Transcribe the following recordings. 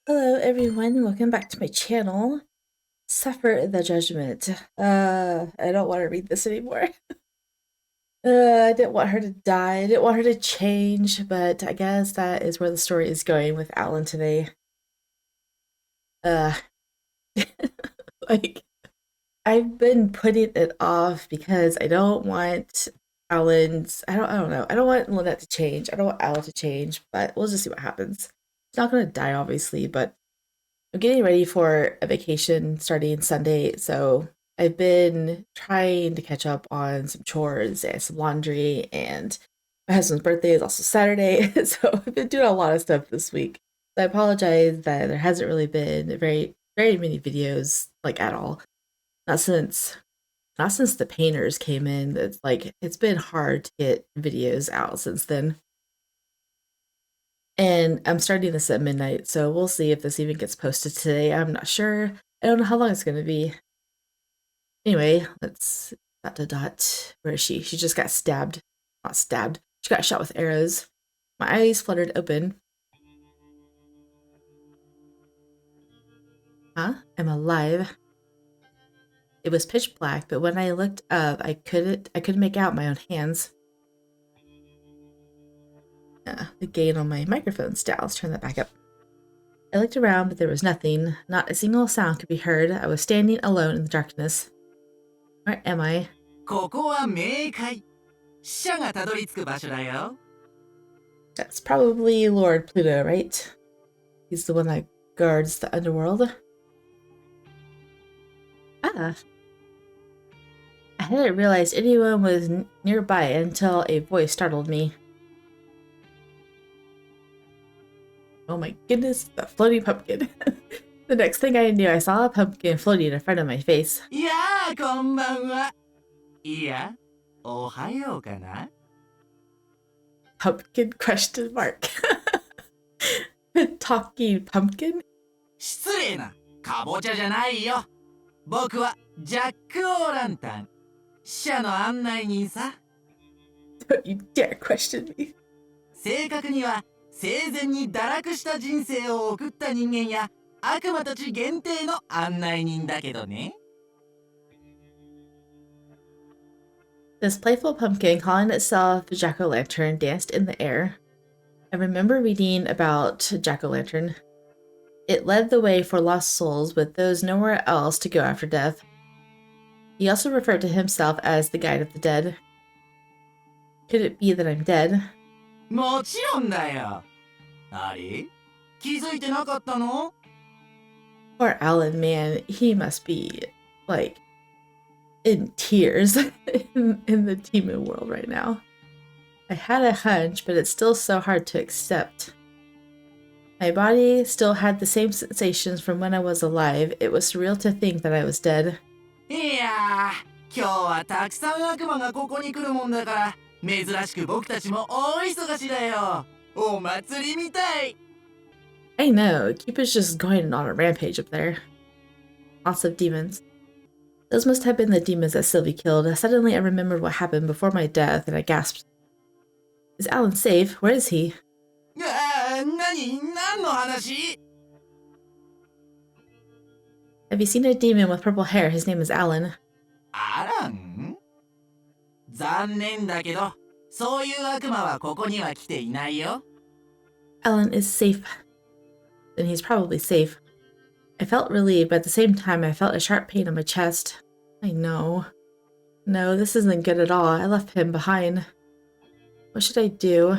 Hello everyone, welcome back to my channel. Suffer the Judgement. I don't want to read this anymore. I didn't want her to die, I didn't want her to change, but I guess that is where the story is going with Allan today. Uh, like, I've been putting it off because I don't want I don't know, I don't want Lynette to change, I don't want Allan to change, but we'll just see what happens. She's not gonna die, obviously, but I'm getting ready for a vacation starting Sunday, so I've been trying to catch up on some chores and some laundry, and my husband's birthday is also Saturday, so I've been doing a lot of stuff this week. So I apologize that there hasn't really been very many videos like at all. Not since not since the painters came in. It's been hard to get videos out since then. And I'm starting this at midnight, so we'll see if this even gets posted today. I'm not sure. I don't know how long it's gonna be. Anyway, let's Where is she? She just got stabbed. Not stabbed. She got shot with arrows. My eyes fluttered open. Huh? I'm alive. It was pitch black, but when I looked up, I couldn't make out my own hands. The gain on my microphone's down. Let's turn that back up. I looked around, but there was nothing. Not a single sound could be heard. I was standing alone in the darkness. Where am I? That's probably Lord Pluto, right? He's the one that guards the underworld. Ah. I hadn't realized anyone was nearby until a voice startled me. Oh my goodness, the floating pumpkin. The next thing I knew, I saw a pumpkin floating in front of my face. Yeah, konbanwa. Yeah, ohayo kana? Pumpkin question mark. Talking pumpkin? 失礼な、かぼちゃじゃないよ。僕はジャック・オーランタン。死者の案内人さ。Don't you dare question me. 正確には生前に堕落した人生を送った人間や悪魔たち限定の案内人だけどね。This playful pumpkin, calling itself jack-o'-lantern, danced in the air. I remember reading about jack-o'-lantern. It led the way for lost souls with those nowhere else to go after death. He also referred to himself as the guide of the dead. Could it be that I'm dead? もちろんだよ。あれ？気づいてなかったの？ Poor Allan, man, he must be, like, in tears in the demon world right now. I had a hunch, but it's still so hard to accept. My body still had the same sensations from when I was alive. It was surreal to think that I was dead. いやー、今日はたくさん悪魔がここに来るもんだから、珍しく僕たちも大忙しだよ。お祭りみたい。I know, Cupid's just going on a rampage up there. Lots of demons. Those must have been the demons that Sylvie killed. Suddenly I remembered what happened before my death, and I gasped. Is Allan safe? Where is he? 何の話？ Have you seen a demon with purple hair? His name is Allan. アラン？残念だけど、そういう悪魔はここには来ていないよ。Allan is safe. Then he's probably safe. I felt relieved, but at the same time I felt a sharp pain on my chest. I know. No, this isn't good at all. I left him behind. What should I do?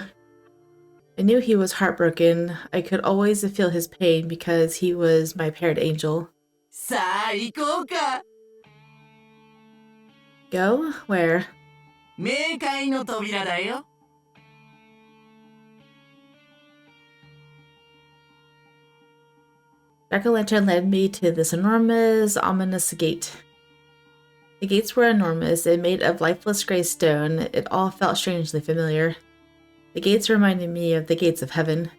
I knew he was heartbroken. I could always feel his pain because he was my paired angel. さあ行こうか。Go? Where? 冥界の扉だよ。Jack-o'-lantern led me to this enormous, ominous gate. The gates were enormous and made of lifeless gray stone. It all felt strangely familiar. The gates reminded me of the gates of heaven.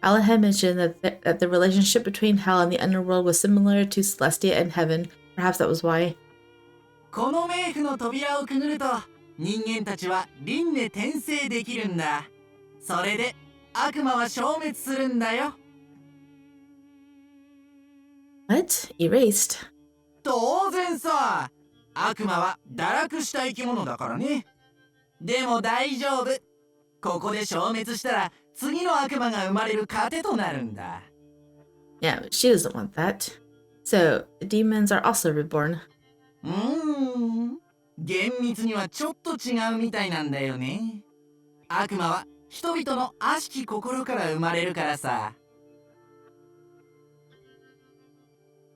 Allan had mentioned that the relationship between hell and the underworld was similar to Celestia and heaven. Perhaps that was why. この冥府の扉をくぐると、人間たちは輪廻転生できるんだ。それで悪魔は消滅するんだよ。What? Erased? 当然さ。悪魔は堕落した生き物だからね。でも大丈夫。ここで消滅したら次の悪魔が生まれる糧となるんだ。Yeah, but she doesn't want that. So, the demons are also reborn. 厳密にはちょっと違うみたいなんだよね。悪魔は人々の悪しき心から生まれるからさ。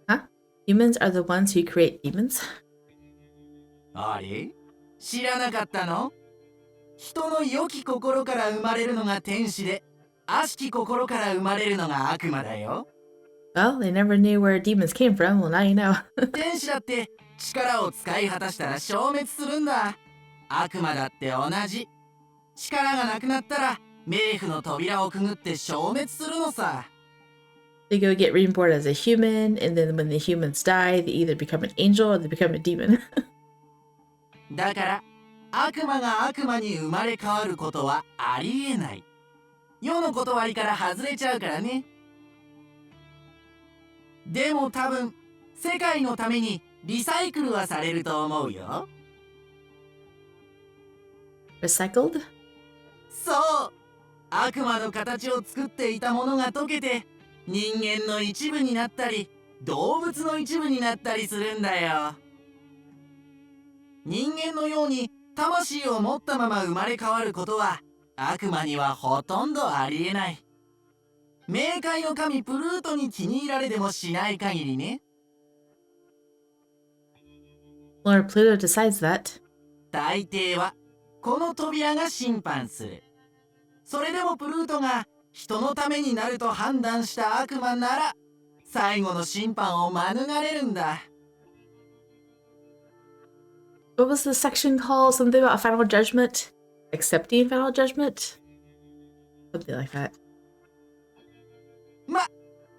Huh? Humans are the ones who create demons? あれ？知らなかったの？人の良き心から生まれるのが天使で、悪しき心から生まれるのが悪魔だよ。Well, they never knew where demons came from. Well, now you know. 天使だって力を使い果たしたら消滅するんだ。悪魔だって同じ。力がなくなったら冥府の扉をくぐって消滅するのさ。They go get reborn as a human, and then when the humans die, they either become an angel or they become a demon. だから悪魔が悪魔に生まれ変わることはありえない。世の断りから外れちゃうからね。でも多分世界のためにリサイクルはされると思うよ。Recycled? そう。悪魔の形を作っていたものが溶けて人間の一部になったり動物の一部になったりするんだよ。人間のように魂を持ったまま生まれ変わることは悪魔にはほとんどありえない。冥界の神プルートに気に入られでもしない限りね。Lord Pluto decides that. 大抵はこの扉が審判する。それでもプルートが人のためになると判断した悪魔なら最後の審判を免れるんだ。What was the section called? Something about final judgment? Accepting final judgment? Something like that. ま、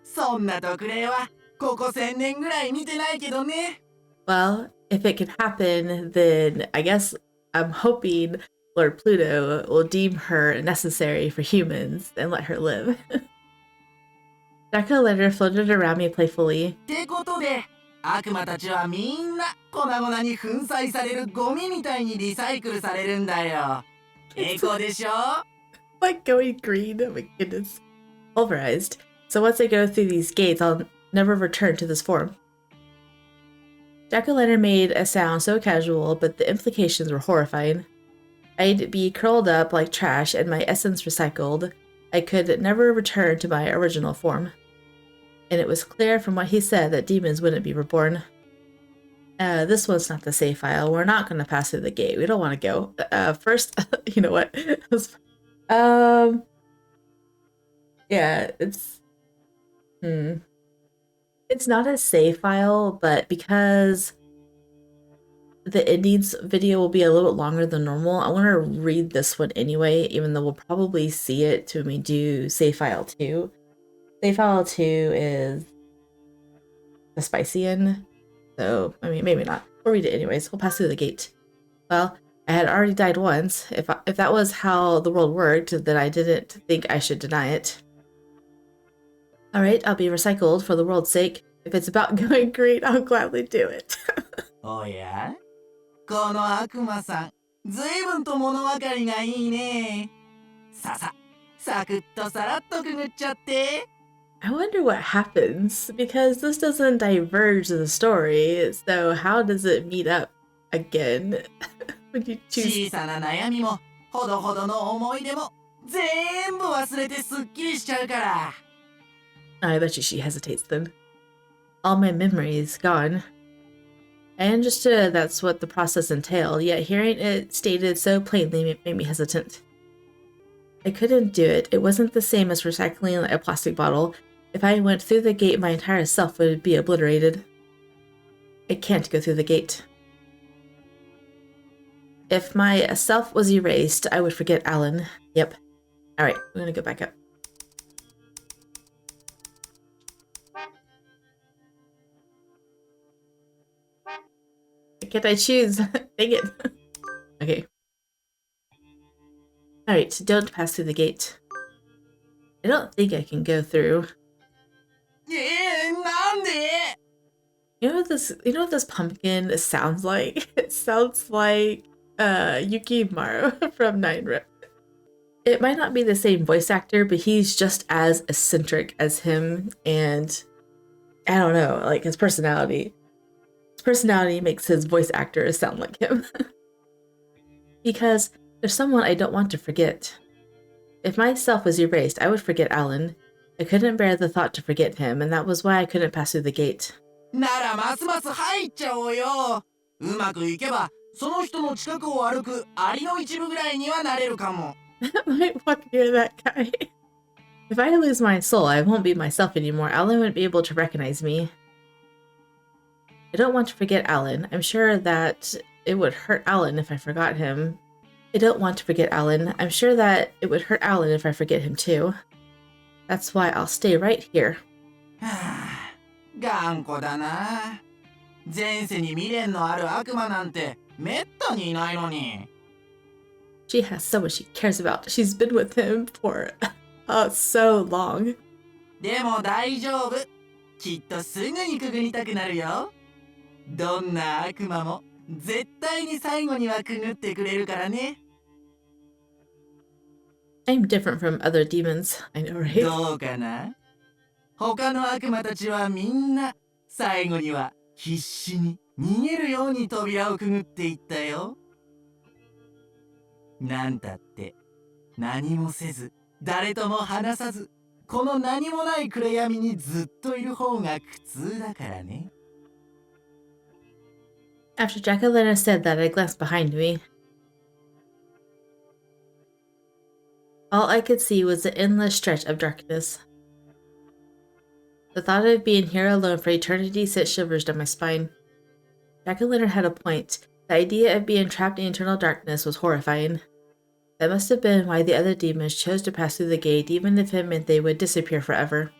そんな特例はここ1000年ぐらい見てないけどね。Well, if it can happen, then I guess I'm hoping Lord Pluto will deem her necessary for humans and let her live. Jack-o'-lantern floated around me playfully. ってことで悪魔たちはみんな粉々に粉砕されるゴミみたいにリサイクルされるんだよ。エコでしょ？ Like going green. Oh my goodness. Pulverized. So once I go through these gates, I'll never return to this form. Jack-o'-lantern made a sound so casual, but the implications were horrifying. I'd be curled up like trash and my essence recycled. I could never return to my original form. And it was clear from what he said that demons wouldn't be reborn. This one's not the save file. We're not going to pass through the gate. We don't want to go. First, you know what? Yeah, it's... It's not a save file, but because the endings video will be a little bit longer than normal, I want to read this one anyway, even though we'll probably see it when we do save file 2. Save file 2 is the spicy end, so, I mean, maybe not. We'll read it anyways. We'll pass through the gate. Well, I had already died once. If that was how the world worked, then I didn't think I should deny it. Alright, I'll be recycled for the world's sake. If it's about going green, I'll gladly do it. おや？この悪魔さん、ずいぶんと物分かりがいいね。サクッとさらっとくぐっちゃって。I wonder what happens, because this doesn't diverge the story, so how does it meet up again? When you choose... 小さな悩みも、ほどほどの思い出も、全部忘れてすっきりしちゃうから。I bet you she hesitates then. All my memories gone. I understood that's what the process entailed, yet hearing it stated so plainly made me hesitant. I couldn't do it. It wasn't the same as recycling a plastic bottle. If I went through the gate, my entire self would be obliterated. I can't go through the gate. If my self was erased, I would forget Allan. Yep. Alright, we're gonna go back up. Can't I choose? Dang it. Okay. Alright, don't pass through the gate. I don't think I can go through. なんで？ You know what this pumpkin sounds like? It sounds like Yuki Maru from Nine Rip. It might not be the same voice actor, but he's just as eccentric as him, and I don't know, like his personality. His personality makes his voice actor sound like him. Because there's someone I don't want to forget. If myself was erased, I would forget Allan. I couldn't bear the thought to forget him, and that was why I couldn't pass through the gate. ならますます入っちゃおうよ。うまくいけばその人の近くを歩くアリの一部ぐらいにはなれるかも。I might walk near that guy. If I lose my soul, I won't be myself anymore. Allan wouldn't be able to recognize me. I don't want to forget Allan. I'm sure that it would hurt Allan if I forgot him. I don't want to forget Allan. I'm sure that it would hurt Allan if I forget him too. That's why I'll stay right here. 頑固だな。前世に未練のある悪魔なんてめったにいないのに。She has someone she cares about. She's been with him for so long. でも大丈夫。きっとすぐにくぐりたくなるよ。どんな悪魔も絶対に最後にはくぐってくれるからね。I'm different from other demons. I know, right? どうかな？他の悪魔たちはみんな最後には必死に逃げるように扉をくぐっていったよ。なんたって何もせず誰とも話さずこの何もない暗闇にずっといる方が苦痛だからね。After Jacqueline said that, I glanced behind me. All I could see was the endless stretch of darkness. The thought of being here alone for eternity sent shivers down my spine. Jacqueline had a point. The idea of being trapped in eternal darkness was horrifying. That must have been why the other demons chose to pass through the gate, even if it meant they would disappear forever.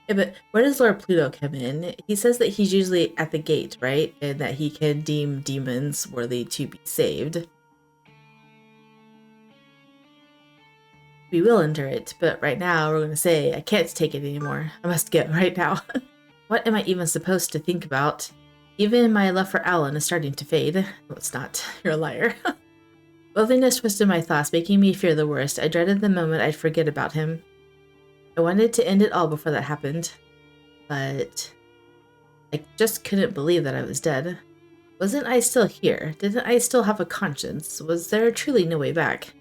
Yeah, but where does Lord Pluto come in? He says that he's usually at the gate, right? And that he can deem demons worthy to be saved. We will endure it, but right now we're going to say, I can't take it anymore. I must go right now. What am I even supposed to think about? Even my love for Allan is starting to fade. No, it's not. You're a liar. Loneliness twisted my thoughts, making me fear the worst. I dreaded the moment I'd forget about him. I wanted to end it all before that happened. But I just couldn't believe that I was dead. Wasn't I still here? Didn't I still have a conscience? Was there truly no way back?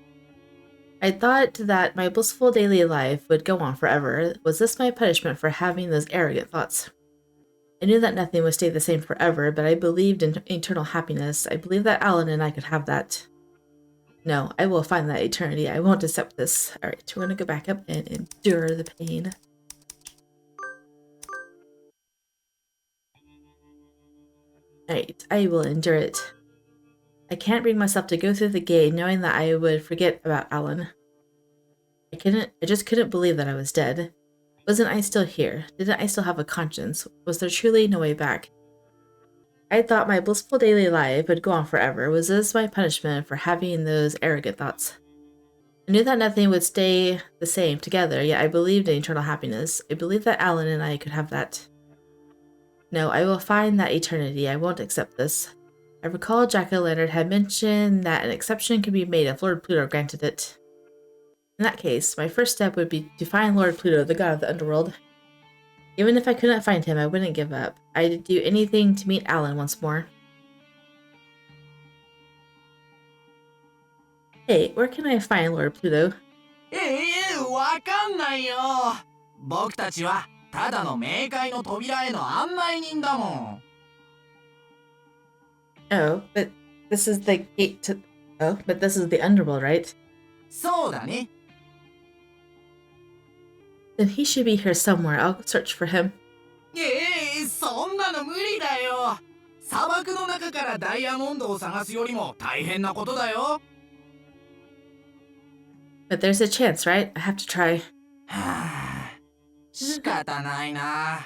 I thought that my blissful daily life would go on forever. Was this my punishment for having those arrogant thoughts? I knew that nothing would stay the same forever, but I believed in eternal happiness. I believed that Allan and I could have that. No, I will find that eternity. I won't accept this. Alright, we're gonna go back up and endure the pain. Alright, I will endure it. I can't bring myself to go through the gate knowing that I would forget about Allan. I just couldn't believe that I was dead. Wasn't I still here? Didn't I still have a conscience? Was there truly no way back? I thought my blissful daily life would go on forever. Was this my punishment for having those arrogant thoughts? I knew that nothing would stay the same together, yet I believed in eternal happiness. I believed that Allan and I could have that. No, I will find that eternity. I won't accept this. I recall Jack-o'-lantern had mentioned that an exception could be made if Lord Pluto granted it. In that case, my first step would be to find Lord Pluto, the god of the underworld. Even if I couldn't find him, I wouldn't give up. I'd do anything to meet Allan once more. Hey, where can I find Lord Pluto? わかんないよ。僕たちはただの冥界の扉への案内人だもん。Oh, but this is the gate to... Oh, but this is the underworld, right? そうだね。Then he should be here somewhere. I'll search for him. そんなの無理だよ。砂漠の中からダイヤモンドを探すよりも大変なことだよ。But there's a chance, right? I have to try. はあ、仕方ないな。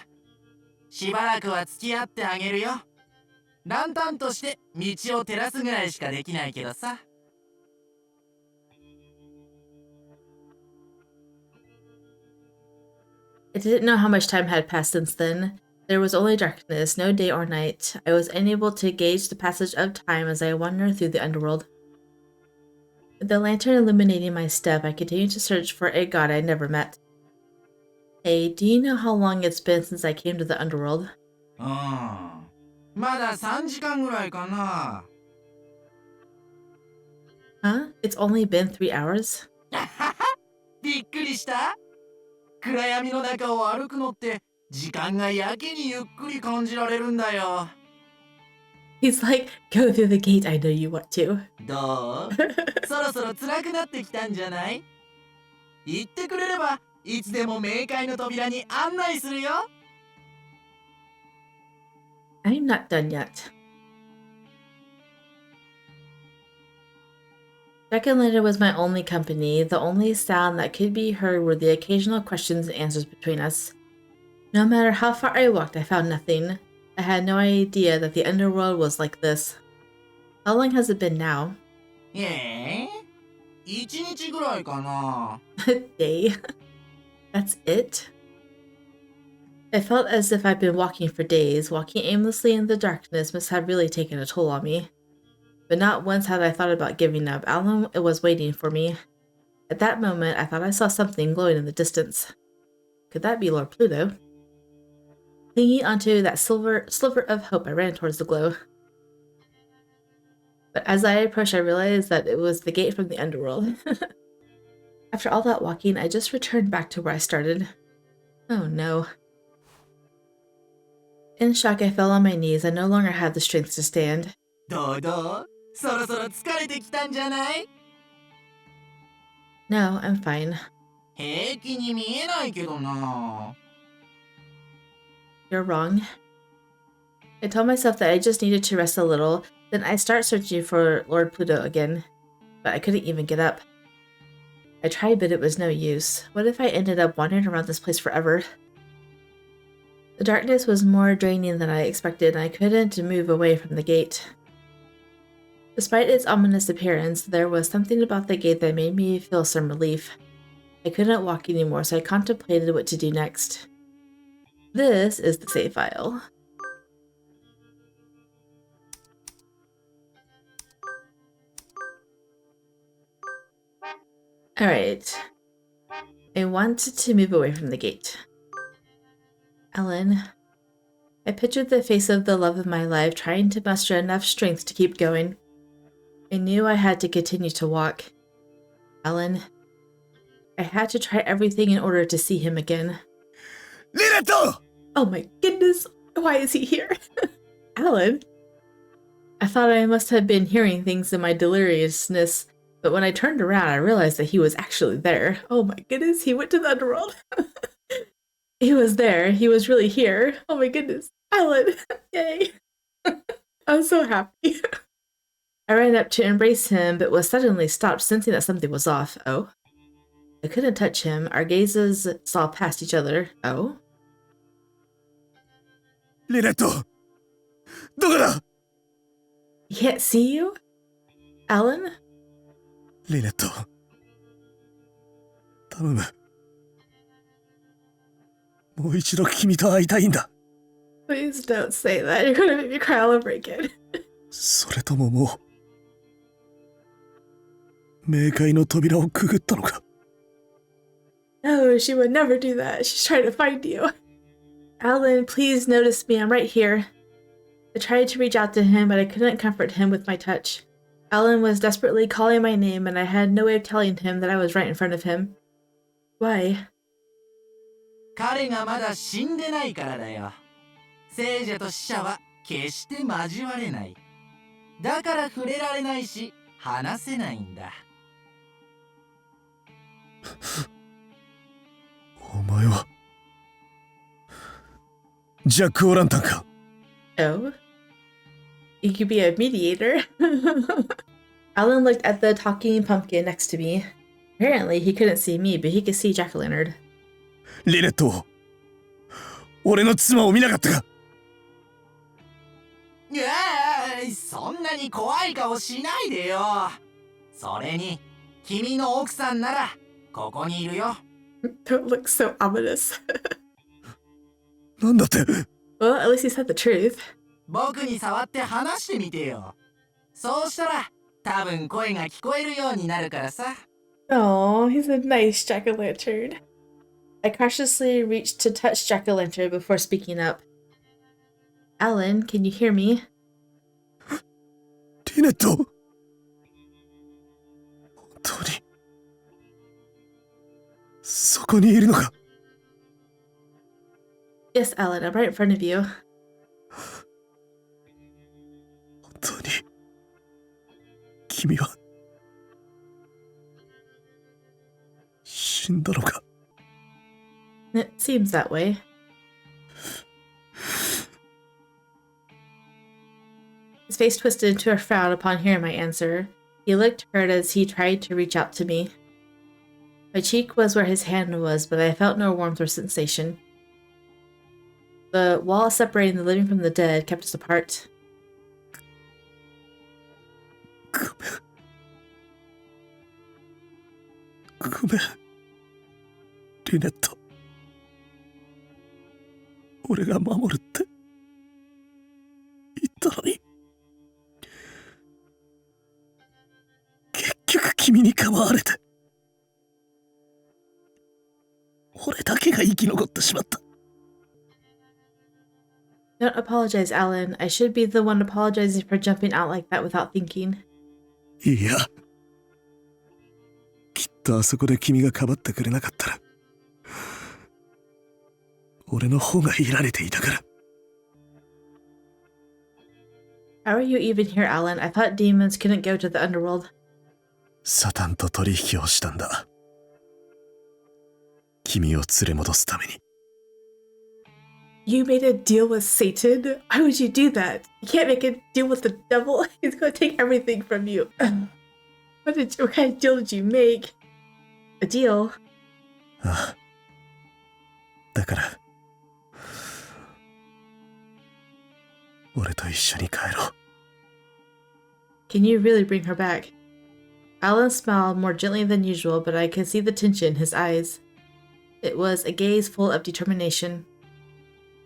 しばらくは付き合ってあげるよ。ランタンとして道を照らすぐらいしかできないけどさ。I didn't know how much time had passed since then. There was only darkness, no day or night. I was unable to gauge the passage of time as I wandered through the underworld. With the lantern illuminating my step, I continued to search for a god I'd never met. Hey, do you know how long it's been since I came to the underworld? うん。まだ3時間ぐらいかな。Huh? It's only been 3 hours? びっくりした？暗闇の中を歩くのって時間がやけにゆっくり感じられるんだよ。He's like, go through the gate, I know you want to. どう？そろそろ辛くなってきたんじゃない？言ってくれればいつでも冥界の扉に案内するよ。I'm not done yet. Jack and Lynette was my only company. The only sound that could be heard were the occasional questions and answers between us. No matter how far I walked, I found nothing. I had no idea that the underworld was like this. How long has it been now? 一日ぐらいかな。A day? That's it? I felt as if I'd been walking for days. Walking aimlessly in the darkness must have really taken a toll on me. But not once had I thought about giving up. Allan was waiting for me. At that moment, I thought I saw something glowing in the distance. Could that be Lord Pluto? Clinging onto that sliver of hope, I ran towards the glow. But as I approached, I realized that it was the gate from the underworld. After all that walking, I just returned back to where I started. Oh no. In shock, I fell on my knees. I no longer had the strength to stand. どうどう？そろそろ疲れてきたんじゃない？ No, I'm fine. 平気に見えないけどな。You're wrong. I told myself that I just needed to rest a little, then I'd start searching for Lord Pluto again. But I couldn't even get up. I tried, but it was no use. What if I ended up wandering around this place forever? The darkness was more draining than I expected, and I couldn't move away from the gate. Despite its ominous appearance, there was something about the gate that made me feel some relief. I couldn't walk anymore, so I contemplated what to do next. This is the save file. Alright. I wanted to move away from the gate. Allan. I pictured the face of the love of my life, trying to muster enough strength to keep going. I knew I had to continue to walk. Allan. I had to try everything in order to see him again. Lynette! Oh my goodness, why is he here? Allan? I thought I must have been hearing things in my deliriousness, but when I turned around, I realized that he was actually there. Oh my goodness, he went to the underworld. He was there. He was really here. Oh my goodness. Allan, yay. I'm so happy. I ran up to embrace him, but was suddenly stopped, sensing that something was off. Oh? I couldn't touch him. Our gazes saw past each other. Oh? Lynette! どこだ? He can't see you? Allan? リネット、頼む。もう一度君と会いたいんだ。Please don't say that. You're gonna make me cry all over again. それとももう、冥界の扉をくぐったのか。No, she would never do that. She's trying to find you. Allan, please notice me. I'm right here. I tried to reach out to him, but I couldn't comfort him with my touch. Allan was desperately calling my name, and I had no way of telling him that I was right in front of him. Why? 彼がまだ死んでないからだよ。聖者と死者は決して交われない。だから触れられないし、話せないんだ。お前はジャック・オランタンか。 Oh? You could be a mediator. Allan looked at the talking pumpkin next to me. Apparently, he couldn't see me, but he could see Jack-o'-lantern. リネット、俺の妻を見なかったか。いやー、そんなに怖い顔しないでよ。それに、君の奥さんならここにいるよ。Don't look so ominous. なんだって Well, at least he said the truth. 僕に触って話してみてよ。そうしたら多分声が聞こえるようになるからさ。Oh, he's a nice jack-o'-lantern. I cautiously reached to touch jack-o'-lantern before speaking up. Allan, can you hear me? リネット本当にそこにいるのか Yes, Allan, I'm right in front of you. 本当に君は死んだのか It seems that way. His face twisted into a frown upon hearing my answer. He looked hurt as he tried to reach out to me. My cheek was where his hand was, but I felt no warmth or sensation. The wall separating the living from the dead kept us apart. ごめんリネット俺が守るって言ったのに結局君に構われて俺だけが生き残ってしまった Don't apologize, Allan. I should be the one apologizing for jumping out like that without thinking. いやきっとあそこで君がかばってくれなかったら俺の方がいられていたから How are you even here, Allan? I thought demons couldn't go to the underworld. サタンと取引をしたんだ君を連れ戻すために You made a deal with Satan? Why would you do that? You can't make a deal with the devil. He's going to take everything from you. What kind of deal did you make? A deal? ああだから俺と一緒に帰ろう Can you really bring her back? Allan smiled more gently than usual, but I could see the tension in his eyes. It was a gaze full of determination.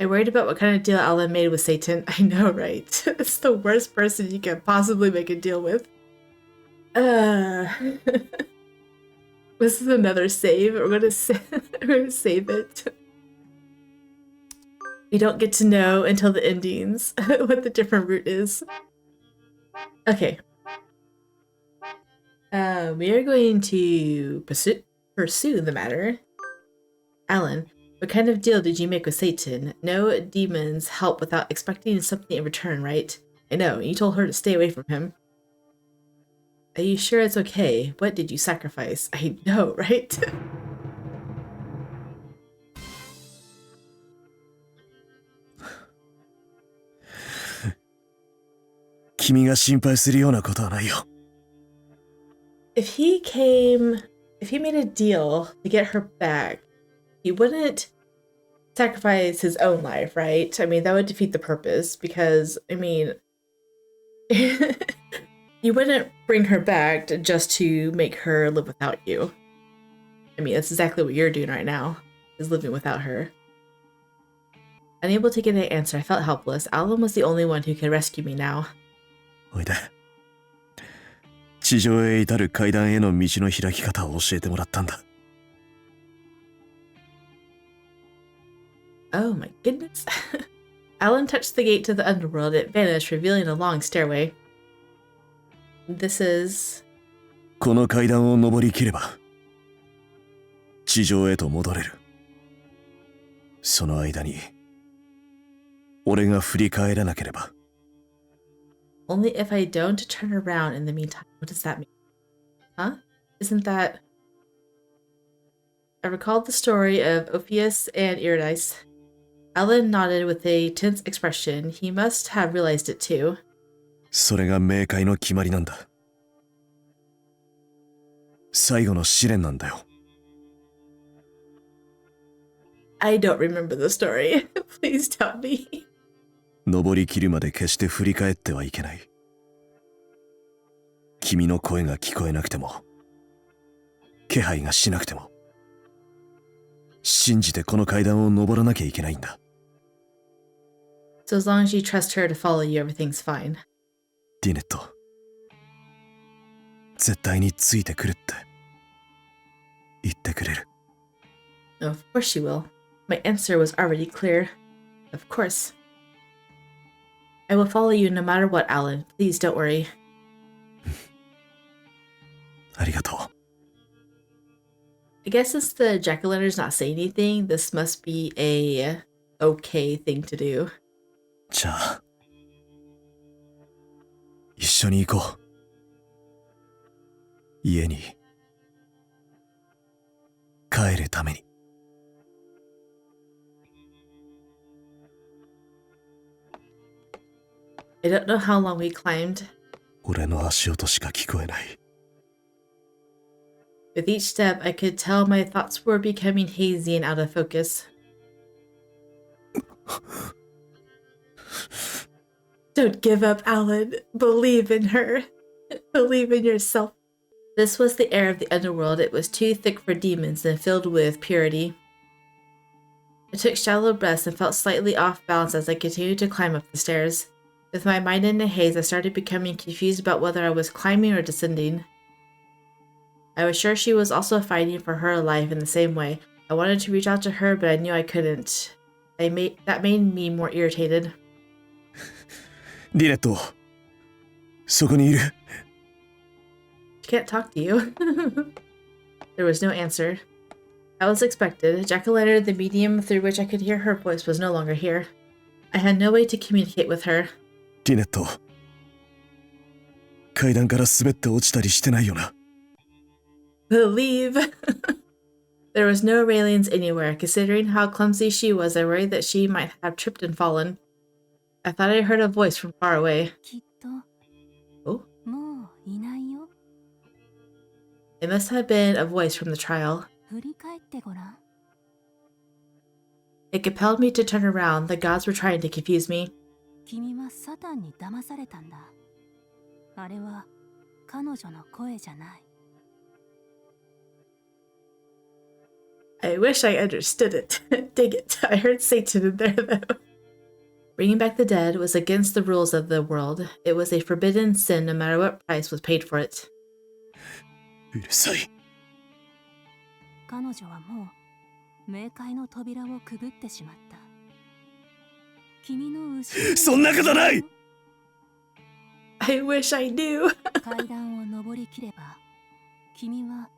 I worried about what kind of deal Allan made with Satan. I know, right? It's the worst person you can possibly make a deal with. This is another save. We're gonna save it. We don't get to know until the endings what the different route is. Okay. We are going to pursue the matter. Allan, what kind of deal did you make with Satan? No demons help without expecting something in return, right? I know, you told her to stay away from him. Are you sure it's okay? What did you sacrifice? I know, right? 君が心配するようなことはないよ If he made a deal to get her back, he wouldn't sacrifice his own life, right? I mean, that would defeat the purpose because, I mean, you wouldn't bring her back just to make her live without you. I mean, that's exactly what you're doing right now, is living without her. Unable to get an answer, I felt helpless. Allan was the only one who could rescue me now. おいで地上へ至る階段への道の開き方を教えてもらったんだ Oh my goodness. Allan touched the gate to the underworld. It vanished, revealing a long stairway. This is... この階段を登りきれば地上へと戻れるその間に俺が振り返らなければ Only if I don't turn around in the meantime. What does that mean? Huh? Isn't that... I recalled the story of Ophius and Eurydice. Allan nodded with a tense expression. He must have realized it too. それが冥界の決まりなんだ最後の試練なんだよ I don't remember the story. Please tell me. 登りきるまで決して振り返ってはいけない君の声が聞こえなくても気配がしなくても信じてこの階段を登らなきゃいけないんだ。So as long as you trust her to follow you, everything's fine. ディネット。絶対についてくるって言ってくれる。Of course she will. My answer was already clear. Of course. I will follow you no matter what, Allan. Please don't worry. ありがとう。I guess since the jack-o'-lantern's not saying anything, this must be a okay thing to do. じゃあ、一緒に行こう。家に帰るために。I don't know how long we climbed. 俺の足音しか聞こえない。With each step, I could tell my thoughts were becoming hazy and out of focus. Don't give up, Allan. Believe in her. Believe in yourself. This was the air of the underworld. It was too thick for demons and filled with purity. I took shallow breaths and felt slightly off balance as I continued to climb up the stairs. With my mind in a haze, I started becoming confused about whether I was climbing or descending. I was sure she was also fighting for her life in the same way. I wanted to reach out to her, but I knew I couldn't. That made me more irritated. リネット、そこにいる。She can't talk to you. There was no answer. That was expected. Jack-o'-lantern, the medium through which I could hear her voice, was no longer here. I had no way to communicate with her. リネット、階段から滑って落ちたりしてないよな。Believe. There was no railings anywhere. Considering how clumsy she was, I worried that she might have tripped and fallen. I thought I heard a voice from far away. Oh? It must have been a voice from the trial. It compelled me to turn around. The gods were trying to confuse me. I wish I understood it. Dang it, I heard Satan in there though. Bringing back the dead was against the rules of the world. It was a forbidden sin no matter what price was paid for it. うるさい。彼女はもう冥界の扉をくぐってしまった。君の後ろ。そんなことない。I wish I knew. 階段を登りきれば、君は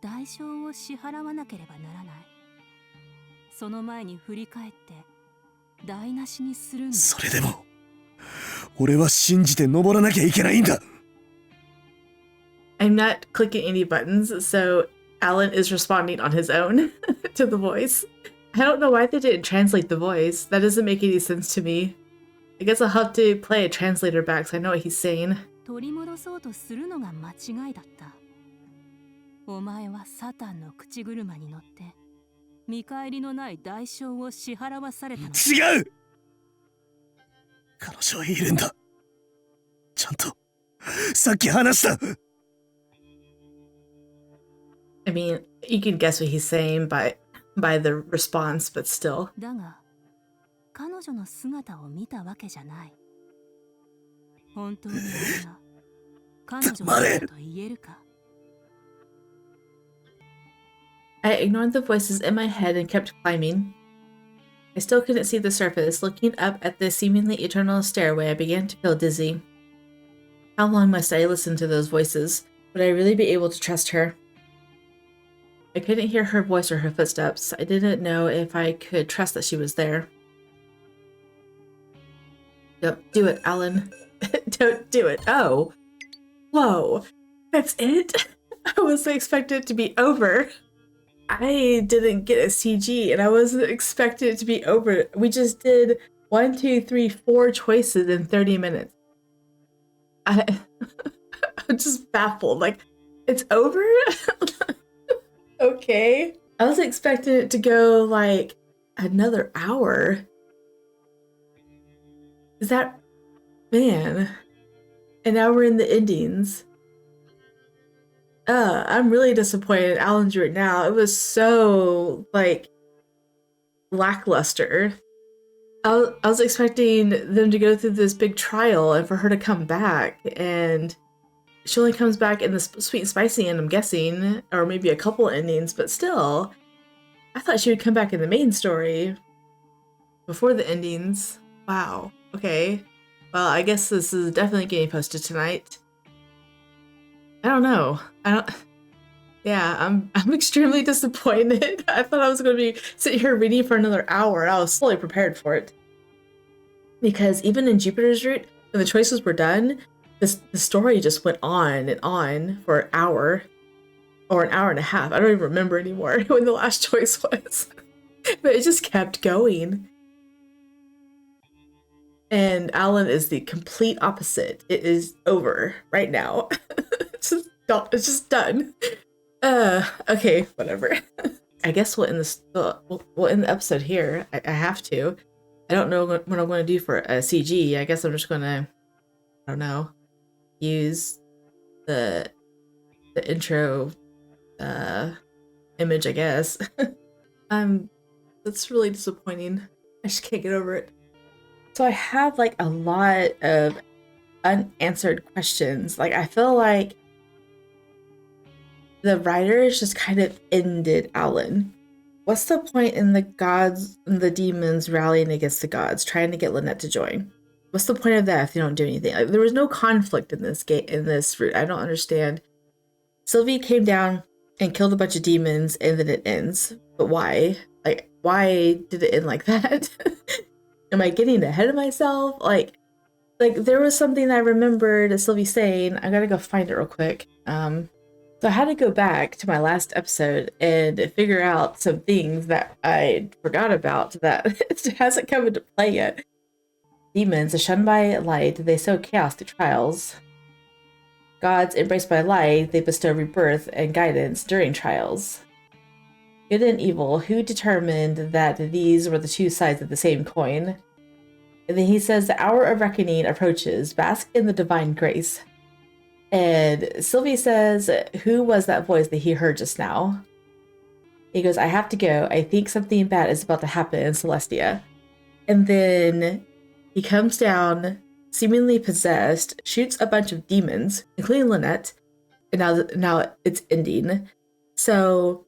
代償を支払わなければならない。その前に振り返って台無しにするんだ。それでも、俺は信じて登らなきゃいけないんだ。I'm not clicking any buttons, so Allan is responding on his own to the voice. I don't know why they didn't translate the voice. That doesn't make any sense to me. I guess I'll have to play a translator back so I know what he's saying. 取り戻そうとするのが間違いだった。お前はサタンの口車に乗って見返りのない代償を支払わされたの。違う。彼女はいるんだ。ちゃんとさっき話した。I mean, you can guess what he's saying by the response, but still. だが、彼女の姿を見たわけじゃない。本当にあれが彼女のことと言えるか。I ignored the voices in my head and kept climbing. I still couldn't see the surface. Looking up at the seemingly eternal stairway, I began to feel dizzy. How long must I listen to those voices? Would I really be able to trust her? I couldn't hear her voice or her footsteps. I didn't know if I could trust that she was there. Don't do it, Allan. Don't do it. Oh. Whoa. That's it? I wasn't expecting it to be over. I didn't get a CG and I wasn't expecting it to be over. We just did 1, 2, 3, 4 choices in 30 minutes. I'm just baffled. Like, it's over? Okay. I was expecting it to go like another hour. Is that... Man. And now we're in the endings. I'm really disappointed in Allan Drew now. It was so, like, lackluster. I was expecting them to go through this big trial and for her to come back, and she only comes back in the sweet and spicy end, I'm guessing, or maybe a couple endings, but still, I thought she would come back in the main story before the endings. Wow. Okay. Well, I guess this is definitely getting posted tonight. I don't know. I don't. Yeah, I'm extremely disappointed. I thought I was going to be sitting here reading for another hour. I was fully prepared for it. Because even in Jupiter's Root, when the choices were done, the story just went on for an hour or an hour and a half. I don't even remember anymore when the last choice was. But it just kept going. And Allan is the complete opposite. It is over right now. It's just done. Okay, whatever. I guess we'll end this. We'll end the episode here. I have to. I don't know what I'm going to do for a CG. I guess I'm just gonna, I don't know, use the intro image, I guess. That's really disappointing. I just can't get over it. So I have like a lot of unanswered questions. Like I feel like the writers just kind of ended Allan. What's the point in the gods and the demons rallying against the gods, trying to get Lynette to join? What's the point of that if they don't do anything? Like, there was no conflict in this game, in this route. I don't understand. Sylvie came down and killed a bunch of demons, and then it ends. But why? Like, why did it end like that? Am I getting ahead of myself? Like there was something I remembered Sylvie saying. I gotta go find it real quick. So I had to go back to my last episode and figure out some things that I forgot about that hasn't come into play yet. Demons, shunned by light, they sow chaos through trials. Gods, embraced by light, they bestow rebirth and guidance during trials. Good and evil, who determined that these were the two sides of the same coin? And then he says, the hour of reckoning approaches, bask in the divine grace. And Sylvie says, who was that voice that he heard just now? He goes, I have to go. I think something bad is about to happen in Celestia. And then he comes down, seemingly possessed, shoots a bunch of demons, including Lynette, and now it's ending. So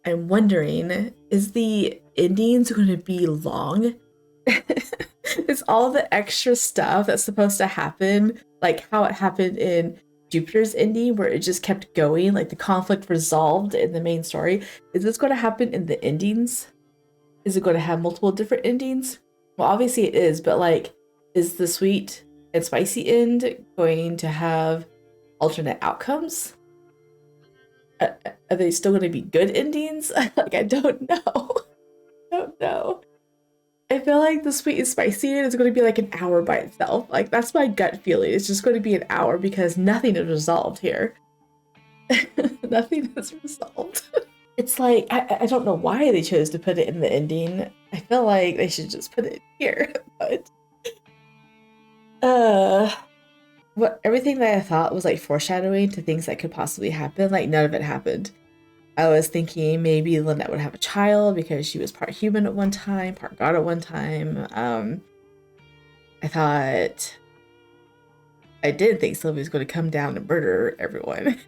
I'm wondering, is the endings going to be long? Is all the extra stuff that's supposed to happen, like how it happened in Jupiter's ending, where it just kept going, like the conflict resolved in the main story, is this going to happen in the endings? Is it going to have multiple different endings? Well, obviously it is, but like, is the sweet and spicy end going to have alternate outcomes? Are they still going to be good endings? Like, I don't know. I don't know. I feel like the sweet and spicy end is going to be like an hour by itself. Like, that's my gut feeling. It's just going to be an hour because nothing is resolved here. Nothing is resolved. It's like, I don't know why they chose to put it in the ending. I feel like they should just put it here, but everything that I thought was like foreshadowing to things that could possibly happen, like none of it happened. I was thinking maybe Lynette would have a child because she was part human at one time, part god at one time. I did think Sylvie was going to come down and murder everyone.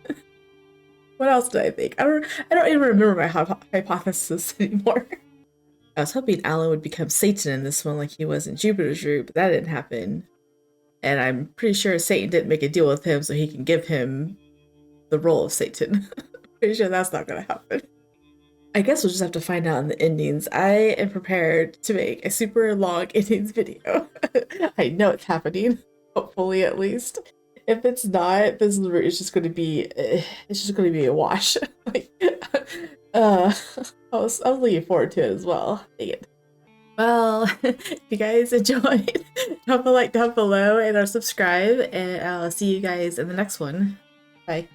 What else did I think? I don't even remember my hypothesis anymore. I was hoping Allan would become Satan in this one like he was in Jupiter's Root, but that didn't happen. And I'm pretty sure Satan didn't make a deal with him so he can give him the role of Satan. Pretty sure that's not gonna happen. I guess we'll just have to find out in the endings. I am prepared to make a super long endings video. I know it's happening, hopefully at least. If it's not, this is just gonna be a wash. Like, I was looking forward to it as well. Dang it. Well, if you guys enjoyed, drop a like down below and subscribe, and I'll see you guys in the next one. Bye.